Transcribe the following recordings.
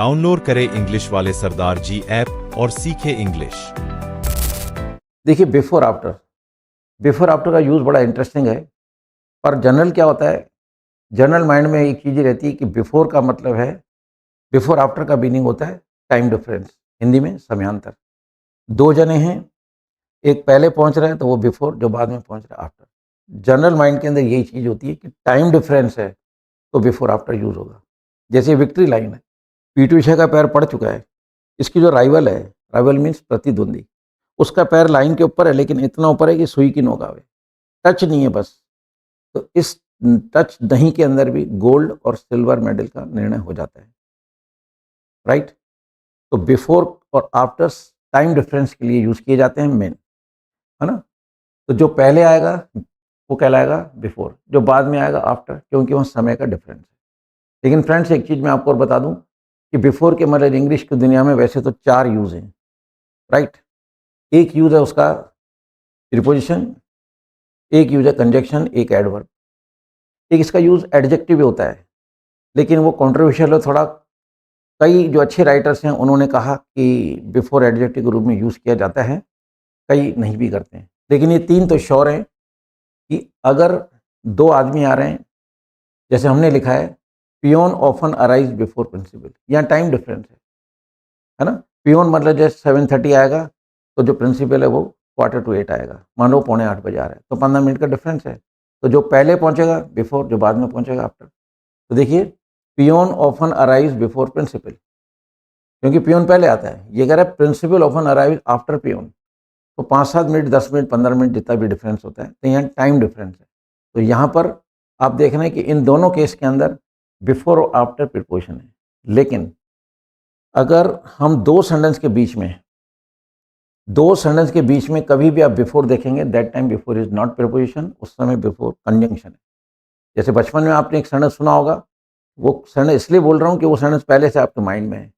Download करें English वाले सरदार जी app और सीखें इंग्लिश। देखिए, बिफोर आफ्टर का यूज़ बड़ा इंटरेस्टिंग है। पर जनरल क्या होता है, जनरल माइंड में एक चीज़ रहती है कि बिफोर का मतलब है, बिफोर आफ्टर का मीनिंग होता है टाइम डिफरेंस, हिंदी में समयांतर। दो जने हैं, एक पहले पहुंच रहा है तो वो बिफोर, जो बाद में पहुंच रहा है आफ्टर। जनरल माइंड के अंदर यही चीज़ होती है कि टाइम डिफरेंस है तो बिफोर आफ्टर यूज़ होगा। जैसे विक्ट्री लाइन है, पीटी उषा का पैर पड़ चुका है, इसकी जो राइवल है, राइवल मीन्स प्रतिद्वंदी, उसका पैर लाइन के ऊपर है, लेकिन इतना ऊपर है कि सुई की नोक आवे, टच नहीं है बस। तो इस टच नहीं के अंदर भी गोल्ड और सिल्वर मेडल का निर्णय हो जाता है, राइट। तो बिफोर और आफ्टर टाइम डिफरेंस के लिए यूज किए जाते हैं मेन, है ना। तो जो पहले आएगा वो कहलाएगा बिफोर, जो बाद में आएगा आफ्टर, क्योंकि वहाँ समय का डिफरेंस है। लेकिन फ्रेंड्स, एक चीज़ मैं आपको और बता दूं कि बिफोर के मतलब इंग्लिश की दुनिया में वैसे तो 4 यूज़ हैं, राइट। एक यूज़ है उसका प्रीपोजिशन, एक यूज़ है कंजक्शन, एक एडवर्ब। एक इसका यूज़ एडजेक्टिव भी होता है, लेकिन वो कंट्रोवर्शियल है थोड़ा। कई जो अच्छे राइटर्स हैं उन्होंने कहा कि बिफोर एडजेक्टिव के रूप में यूज़ किया जाता है, कई नहीं भी करते हैं। लेकिन ये 3 तो श्योर हैं कि अगर 2 आदमी आ रहे हैं, जैसे हमने लिखा है, peon often arise before principal, यहाँ टाइम डिफरेंस है ना। पियोन मतलब जैसे 7:30 आएगा तो जो प्रिंसिपल है वो 7:45 आएगा, मान लो 7:45 बजे आ रहा है, तो 15 मिनट का डिफरेंस है। तो जो पहले पहुंचेगा बिफोर, जो बाद में पहुंचेगा आफ्टर। तो देखिए, peon often arise before principal, क्योंकि पियोन पहले आता है। ये कह रहा है principal often arise after peon, तो 5-7 मिनट, 10 मिनट, 15 मिनट जितना भी डिफरेंस होता है, तो यहाँ टाइम डिफरेंस है। तो यहाँ पर आप देख रहे हैं कि इन दोनों केस के अंदर बिफोर और आफ्टर प्रीपोजिशन है। लेकिन अगर हम दो सेंटेंस के बीच में कभी भी आप बिफोर देखेंगे, that time before is not preposition, उस समय बिफोर कंजंक्शन है। जैसे बचपन में आपने एक सेंटेंस सुना होगा, वो सेंटेंस इसलिए बोल रहा हूँ कि वो सेंटेंस पहले से आपके माइंड में है।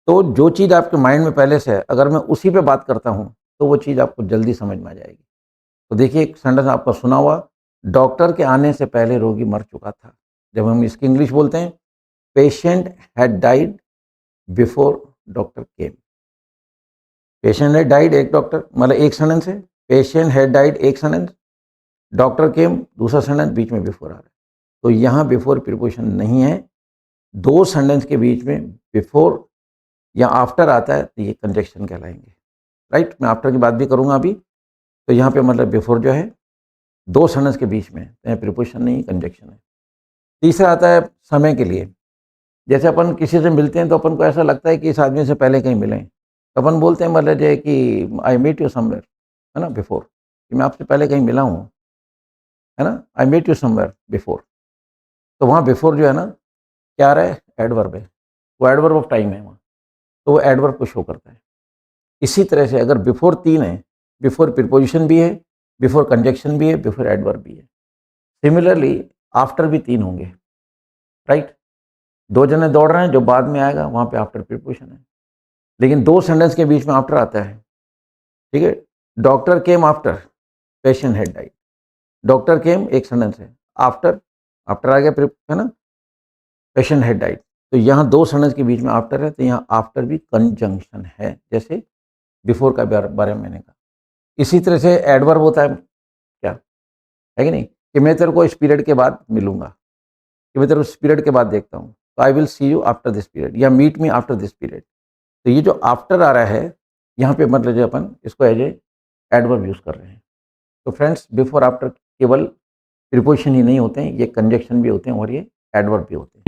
तो जो चीज़ आपके माइंड में पहले से है, अगर मैं उसी पे बात करता हूँ तो वो चीज़ आपको जल्दी समझ में आ जाएगी। तो देखिए, एक सेंटेंस आपका सुना हुआ, डॉक्टर के आने से पहले रोगी मर चुका था। जब हम इसकी इंग्लिश बोलते हैं, patient had died before doctor came. Patient had died, एक डॉक्टर, मतलब एक सेंटेंस है। पेशेंट हैड डाइड एक सेंटेंस, डॉक्टर केम दूसरा सेंटेंस, बीच में बिफोर आ रहा है। तो यहाँ बिफोर प्रीपोजिशन नहीं है। दो सेंटेंस के बीच में बिफोर या आफ्टर आता है तो ये कंजक्शन कहलाएंगे, राइट। मैं आफ्टर की बात भी करूँगा अभी। तो यहाँ पे मतलब बिफोर जो है दो सेंटेंस के बीच में, तो प्रीपोजिशन नहीं, कंजक्शन है। तीसरा आता है समय के लिए। जैसे अपन किसी से मिलते हैं तो अपन को ऐसा लगता है कि इस आदमी से पहले कहीं मिले, तो अपन बोलते हैं मतलब जो कि आई मीट यू समवेयर, है ना, बिफोर, कि मैं आपसे पहले कहीं मिला हूँ, है ना, I meet you somewhere before. तो वहाँ बिफोर जो है ना, क्या आ रहा है, एडवर्ब है, वो एडवर्ब ऑफ टाइम है वहाँ, तो वो एडवर्ब को शो करता है। इसी तरह से अगर बिफोर 3 है, बिफोर प्रीपोजिशन भी है, बिफोर कंजक्शन भी है, बिफोर एडवर्ब भी है। सिमिलरली आफ्टर भी 3 होंगे, राइट। 2 जने दौड़ रहे हैं, जो बाद में आएगा वहाँ पे आफ्टर प्रीपोजिशन है। लेकिन 2 सेंटेंस के बीच में आफ्टर आता है, ठीक है। Doctor came after patient had died, doctor केम एक सेंटेंस है, आफ्टर आफ्टर आ गया, है ना, पेशेंट हैड डाइड। तो यहाँ 2 सेंटेंस के बीच में आफ्टर है, तो यहाँ आफ्टर भी कंजंक्शन है, जैसे बिफोर का बारे में मैंने कहा। इसी तरह से एडवर्ब होता है, क्या है कि नहीं, कि मैं तेरे को इस पीरियड के बाद मिलूंगा, कि मैं तेरे को इस पीरियड के बाद देखता हूँ, तो I will see you after this period, या meet me after this period. तो ये जो आफ्टर आ रहा है यहाँ पे, मतलब जो अपन इसको एज ए एडवर्ब यूज़ कर रहे हैं। तो फ्रेंड्स, बिफोर आफ्टर केवल प्रीपोजिशन ही नहीं होते हैं, ये कंजक्शन भी होते हैं और ये एडवर्ब भी होते हैं।